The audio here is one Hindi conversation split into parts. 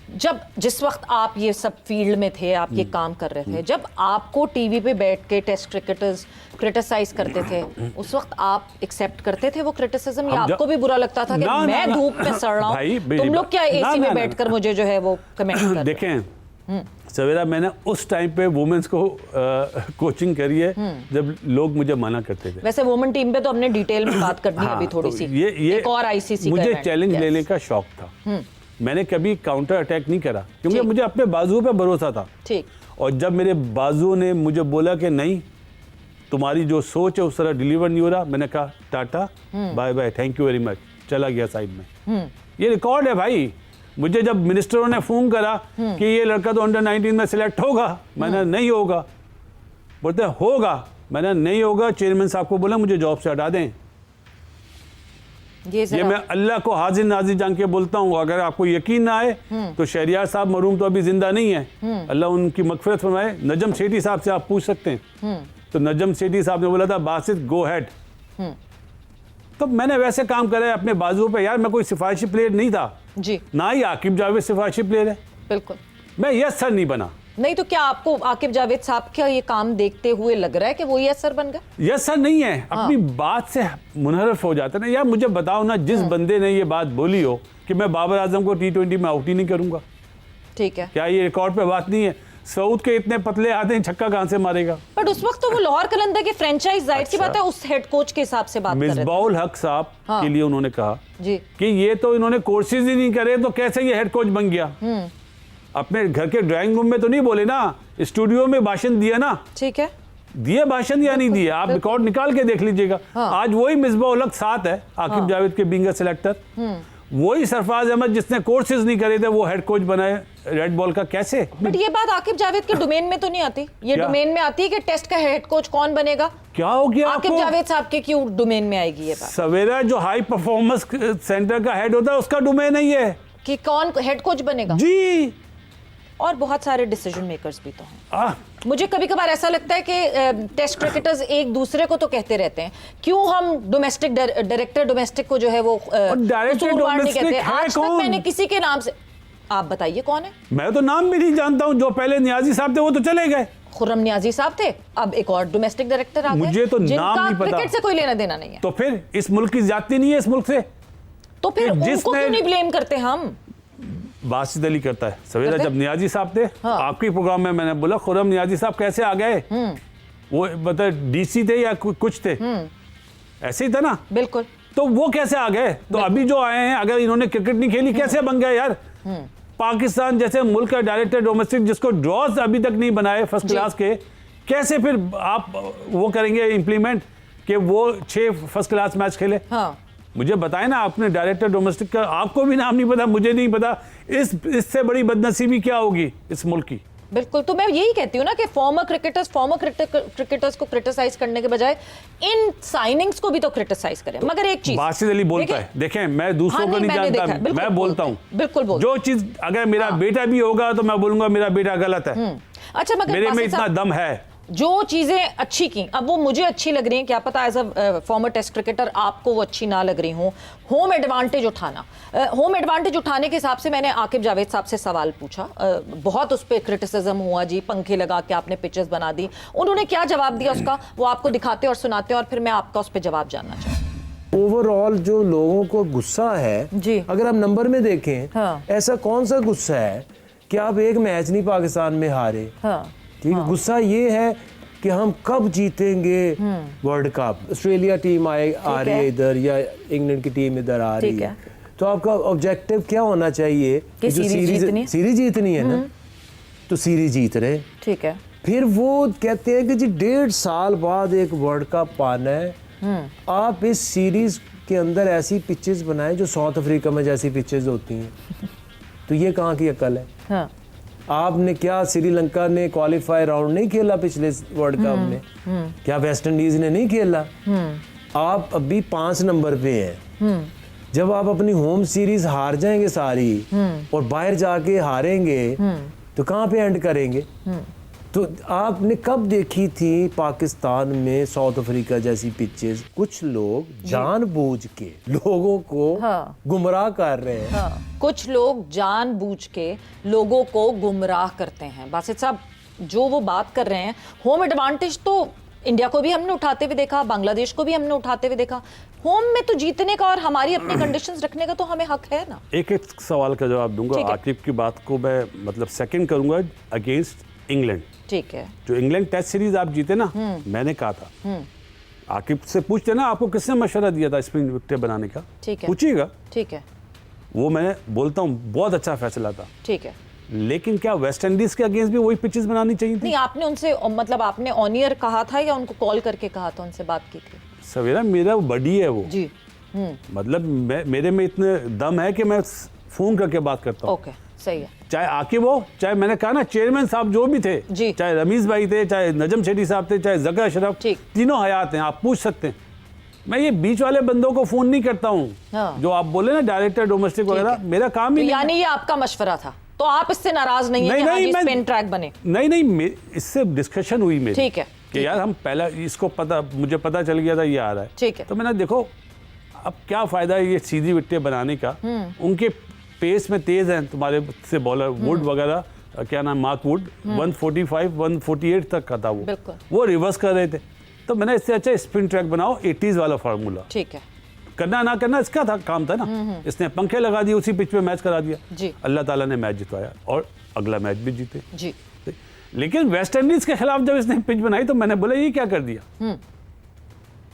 जब जिस वक्त आप ये सब फील्ड में थे, आप ये काम कर रहे थे, जब आपको टीवी पे बैठ के टेस्ट क्रिकेटर्स क्रिटिसाइज करते थे, उस वक्त आप एक्सेप्ट करते थे वो क्रिटिसिज्म, या आपको भी बुरा लगता था कि मैं धूप में सड़ रहा हूँ, तुम लोग क्या एसी में बैठकर मुझे जो है वो कमेंट कर? देखें सवेरा, मैंने उस टाइम पे वुमेन्स को कोचिंग करी है जब लोग मुझे मना करते थे। वैसे वुमेन टीम पे तो हमने डिटेल में बात करनी है अभी थोड़ी सी। ये एक और आईसीसी मुझे चैलेंज लेने का शौक था। मैंने कभी काउंटर अटैक नहीं करा क्योंकि मुझे अपने बाजुओं पे भरोसा था। ठीक। और जब मेरे बाजुओं ने मुझे बोला कि नहीं, तुम्हारी जो सोच है उस तरह डिलीवर नहीं हो रहा, मैंने कहा tata bye bye, thank you very much, चला गया साइड में। ये रिकॉर्ड है भाई। मुझे जब मिनिस्टरों ने फोन करा कि ये लड़का तो अंडर 19 में सिलेक्ट होगा, मैंने नहीं होगा, बोलते होगा, मैंने नहीं होगा, चेयरमैन साहब को बोला मुझे जॉब से हटा दें। ये मैं अल्लाह को हाजिर नाजिर जान के बोलता हूँ। अगर आपको यकीन ना आए तो शहरियार साहब मरूम तो अभी जिंदा नहीं है, अल्लाह उनकी मगफिरत फरमाए, नजम सेठी साहब से आप पूछ सकते हैं। तो नजम सेठी साहब ने बोला था बासित गो हेड। तो मैंने वैसे काम करा है अपने बाजुओं पे। यार मैं कोई सिफारिशी प्लेयर नहीं था जी, ना ही आकिब जावेद सिफारिशी प्लेयर है। बिल्कुल मैं यस सर नहीं बना। नहीं तो क्या आपको आकिब जावेद साहब का ये काम देखते हुए लग रहा है कि वो यस सर बन गए? यस सर नहीं है, अपनी बात से मुनहरफ हो जाता है ना। यार मुझे बताओ ना, जिस बंदे ने ये बात बोली हो कि मैं बाबर आजम को T20 में आउट ही नहीं करूंगा, ठीक है, क्या ये रिकॉर्ड पे बात नहीं है? सऊद के इतने पतले आते हैं, छक्का कहां से मारेगा? बट उस वक्त तो वो लाहौर कलंदर के फ्रेंचाइज, जाहिर सी बात है उस हेड कोच के हिसाब से बात कर रहे थे। मिसबाउल हक साहब के लिए उन्होंने कहा जी कि ये तो इन्होंने कोर्सेज ही नहीं करे तो कैसे ये हेड कोच बन गया। अपने घर के ड्राइंग रूम में तो नहीं बोले ना, स्टूडियो में भाषण दिया ना। ठीक है, दिए भाषण या नहीं दिए, आप रिकॉर्ड निकाल के देख लीजिएगा। आज वही मिसबाउल हक साथ है आकिब जावेद के बिंगर सिलेक्टर, वही सरफराज अहमद जिसने कोर्सेज नहीं करे थे वो हेड कोच बनाए रेड बॉल का। कैसे? बट ये बात आकिब जावेद के डोमेन में तो नहीं आती, ये डोमेन में आती है कि टेस्ट का हेड कोच कौन बनेगा। क्या हो गया आकिब जावेद साहब के क्यों डोमेन में आएगी ये बात? सवेरा जो हाई परफॉर्मेंस सेंटर का हेड होता है उसका डोमेन है ये कि कौन हेड कोच बनेगा जी। और बहुत सारे डिसीजन मेकर्स भी तो हैं। मुझे कभी कभार ऐसा लगता है कि टेस्ट क्रिकेटर्स एक दूसरे को तो कहते रहते हैं, क्यों हम डोमेस्टिक डायरेक्टर डोमेस्टिक को जो है वो नहीं कहते। आज तक मैंने किसी के नाम से, आप बताइए कौन है? मैं तो नाम भी नहीं जानता हूं। जो पहले नियाजी साहब थे वो तो चले गए, खुर्रम नियाजी साहब थे, अब एक और डोमेस्टिक डायरेक्टर आ गए। मुझे तो नाम नहीं पता। क्रिकेट से कोई लेना देना नहीं है। तो फिर इस मुल्क की ज्यादती नहीं है इस मुल्क से? तो फिर उनको क्यों नहीं ब्लेम करते हम? बासित अली करता है सवेरा। जब नियाजी साहब थे आपके प्रोग्राम में मैंने बोला खुर्रम नियाजी साहब कैसे आ गए, वो मतलब डीसी थे या कुछ थे, ऐसे ही था ना? बिल्कुल। तो वो कैसे आ गए? तो अभी जो आए हैं, अगर इन्होंने क्रिकेट नहीं खेली कैसे बन गए यार? पाकिस्तान जैसे मुल्क का डायरेक्टर डोमेस्टिक जिसको ड्रॉज अभी तक नहीं बनाए फर्स्ट क्लास के, कैसे फिर आप वो करेंगे इंप्लीमेंट कि वो 6 फर्स्ट क्लास मैच खेले? मुझे बताएं ना, आपने डायरेक्टर डोमेस्टिक का आपको भी नाम नहीं पता, मुझे नहीं पता। इससे बड़ी बदनसीबी क्या होगी इस मुल्क की? बिल्कुल। तो मैं यही कहती हूँ ना कि फॉर्मर क्रिकेटर्स को क्रिटिसाइज करने के बजाय इन साइनिंग्स को भी तो क्रिटिसाइज करें। मगर एक चीज बासित अली बोलता है, देखें मैं दूसरों को नहीं जानता, मैं बोलता हूँ बिल्कुल जो चीज अगर मेरा बेटा भी होगा तो मैं बोलूंगा मेरा बेटा गलत है। अच्छा, मगर मेरे में इतना दम है। जो चीजें अच्छी की, अब वो मुझे अच्छी लग रही हैं, क्या पता as a former test cricketer आपको वो अच्छी ना लग रही हो। होम एडवांटेज उठाना, होम एडवांटेज उठाने के हिसाब से मैंने आकिब जावेद साहब से सवाल पूछा, बहुत उस पर क्रिटिसिज्म हुआ जी, पंखे लगा के आपने पिचेस बना दी। उन्होंने क्या जवाब दिया उसका वो आपको दिखाते और सुनाते हैं, और फिर मैं आपका उस पर जवाब जानना चाहूँ। ओवरऑल जो लोगों को गुस्सा है जी, अगर आप नंबर में देखें, ऐसा कौन सा गुस्सा है कि आप एक मैच नहीं पाकिस्तान में हारे। ठीक है, गुस्सा ये है कि हम कब जीतेंगे वर्ल्ड कप। ऑस्ट्रेलिया टीम आ रही है इधर, या इंग्लैंड की टीम इधर आ रही है, तो आपका ऑब्जेक्टिव क्या होना चाहिए कि जो सीरीज जीतनी है ना, तो सीरीज जीत रहे। ठीक है, फिर वो कहते हैं कि जी 1.5 साल बाद एक वर्ल्ड कप पाना है, आप इस सीरीज के अंदर ऐसी पिचेस बनाएं जो साउथ अफ्रीका में जैसी पिचेस होती हैं। तो ये कहाँ की अकल है? आपने क्या श्रीलंका ने क्वालिफाई राउंड नहीं खेला पिछले वर्ल्ड कप में? क्या वेस्ट इंडीज ने नहीं खेला? आप अभी 5 नंबर पे हैं। जब आप अपनी होम सीरीज हार जाएंगे सारी और बाहर जाके हारेंगे तो कहाँ पे एंड करेंगे? तो आपने कब देखी थी पाकिस्तान में साउथ अफ्रीका जैसी पिचेस? कुछ लोग जानबूझ के लोगों को गुमराह कर रहे हैं। कुछ लोग जानबूझ के लोगों को गुमराह करते हैं। बासित साहब, जो वो बात कर रहे हैं, होम एडवांटेज तो इंडिया को भी हमने उठाते हुए देखा, बांग्लादेश को भी हमने उठाते हुए देखा। होम में तो जीतने का और हमारी अपनी कंडीशंस रखने का तो हमें हक है ना। एक सवाल का जवाब दूंगा। आकिब की बात को मैं मतलब सेकंड करूंगा अगेंस्ट इंग्लैंड। ठीक है। जो इंग्लैंड टेस्ट सीरीज आप जीते ना, मैंने कहा था, आकिब से पूछते ना आपको किसने मशवरा दिया था स्पिन विकेट बनाने का, ठीक है, पूछिएगा। ठीक है, वो मैंने बोलता हूँ बहुत अच्छा फैसला था। ठीक है। लेकिन क्या वेस्ट इंडीज के अगेंस्ट भी वही पिचेस बनानी चाहिए थी? नहीं, आपने उनसे मतलब आपने ऑन ईयर कहा था या उनको कॉल करके कहा था, उनसे बात की थी? सवेरा मेरा बड़ी है वो जी। मतलब मेरे में इतने दम है कि मैं फोन करके बात करता हूँ। ओके, सही है। चाहे आकिब हो, चाहे मैंने कहा ना चेयरमैन साहब जो भी थे, जी। चाहे रमीज भाई थे, चाहे नजम शेट्टी साहब थे, चाहे जका अशरफ, ठीक। तीनों हयात हैं, आप पूछ सकते हैं। मैं ये बीच वाले बंदों को फोन नहीं करता हूँ। हाँ। जो आप बोले ना डायरेक्टर डोमेस्टिक वगैरह, मेरा काम तो ही यानी ये आपका मशवरा था, तो आप इससे नाराज नहीं है कि हाँ जी स्पिन ट्रैक बने? नहीं, इससे डिस्कशन हुई मेरी। ठीक है कि यार हम पहला इसको मुझे पता चल गया था ये आ रहा है। ठीक है। तो मैंने देखो अब क्या फायदा है ये सीधी विकेटें बनाने का। उनके पेस में तेज हैं तुम्हारे से बॉलर वुड वगैरह, क्या नाम, मार्क वुड 145 148 तक का था वो रिवर्स कर रहे थे। तो मैंने इससे अच्छा स्पिन ट्रैक बनाओ, 80s वाला फार्मूला। ठीक है। करना ना करना इसका था, काम था ना। इसने पंखे लगा दिए, उसी पिच पे मैच करा दिया जी। अल्लाह ताला ने मैच जितवाया और अगला मैच भी जीते जी। लेकिन वेस्ट इंडीज के खिलाफ जब इसने पिच बनाई तो मैंने बोला ये क्या कर दिया,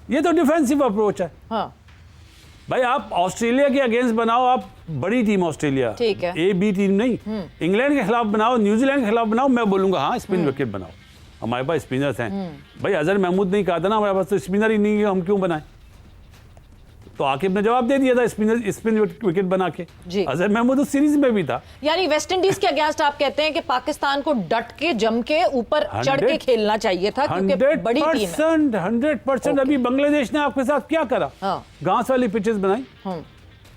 ये तो डिफेंसिव अप्रोच है। हाँ। भाई आप ऑस्ट्रेलिया के अगेंस्ट बनाओ, आप बड़ी टीम ऑस्ट्रेलिया, ठीक है, ए बी टीम नहीं। इंग्लैंड के खिलाफ बनाओ, न्यूजीलैंड के खिलाफ बनाओ, मैं बोलूंगा हाँ स्पिन विकेट बनाओ, हमारे पास स्पिनर्स हैं। भाई अजहर महमूद नहीं कहा था ना हमारे पास तो स्पिनर ही नहीं है, हम क्यों बनाए? तो आकिब ने जवाब दे दिया था स्पिन विकेट बना के। अजहर महमूद उस सीरीज में भी था। यानी वेस्ट इंडीज के अगेंस्ट आप कहते हैं कि पाकिस्तान को डट के जम के ऊपर चढ़ के खेलना चाहिए था, क्योंकि बड़ी टीम है। 100%। अभी बांग्लादेश ने आपके साथ क्या करा? घास वाली पिचेस बनाई।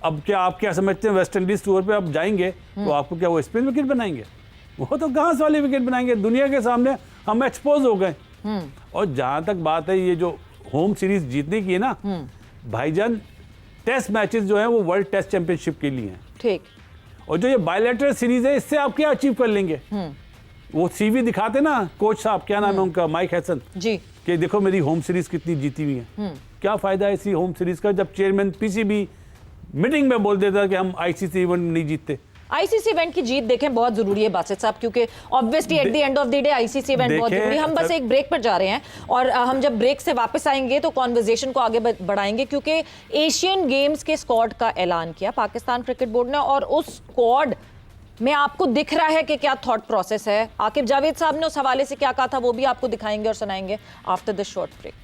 अब क्या आप क्या समझते हैं वेस्ट इंडीज टूर पे आप जाएंगे तो आपको क्या वो स्पिन विकेट बनाएंगे? वो तो घास वाली विकेट बनाएंगे। दुनिया के सामने हम एक्सपोज हो गए। और जहां तक बात है ये जो होम सीरीज जीतने की है ना, भाईजान टेस्ट मैचेस जो हैं वो वर्ल्ड टेस्ट चैंपियनशिप के लिए हैं। ठीक। और जो ये बायलैटरल सीरीज है इससे आप क्या अचीव कर लेंगे? वो सीवी दिखाते ना कोच साहब, क्या नाम है उनका, माइक हैसन जी, कि देखो मेरी होम सीरीज कितनी जीती हुई है। क्या फायदा है इसी होम सीरीज का जब चेयरमैन पीसीबी मीटिंग में बोल देता कि हम आईसीसी इवेंट नहीं जीतते। आईसीसी इवेंट की जीत देखें बहुत जरूरी है बासित साहब, क्योंकि obviously at the end of the day ICC event बहुत जरूरी है। हम बस एक ब्रेक पर जा रहे हैं और हम जब ब्रेक से वापस आएंगे तो कॉन्वर्सेशन को आगे बढ़ाएंगे, क्योंकि एशियन गेम्स के स्क्वाड का ऐलान किया पाकिस्तान क्रिकेट बोर्ड ने, और उस स्क्वाड में आपको दिख रहा है कि क्या थॉट प्रोसेस है। आकिब जावेद साहब ने उस हवाले से क्या कहा था वो भी आपको दिखाएंगे और सुनाएंगे आफ्टर दिस शॉर्ट ब्रेक।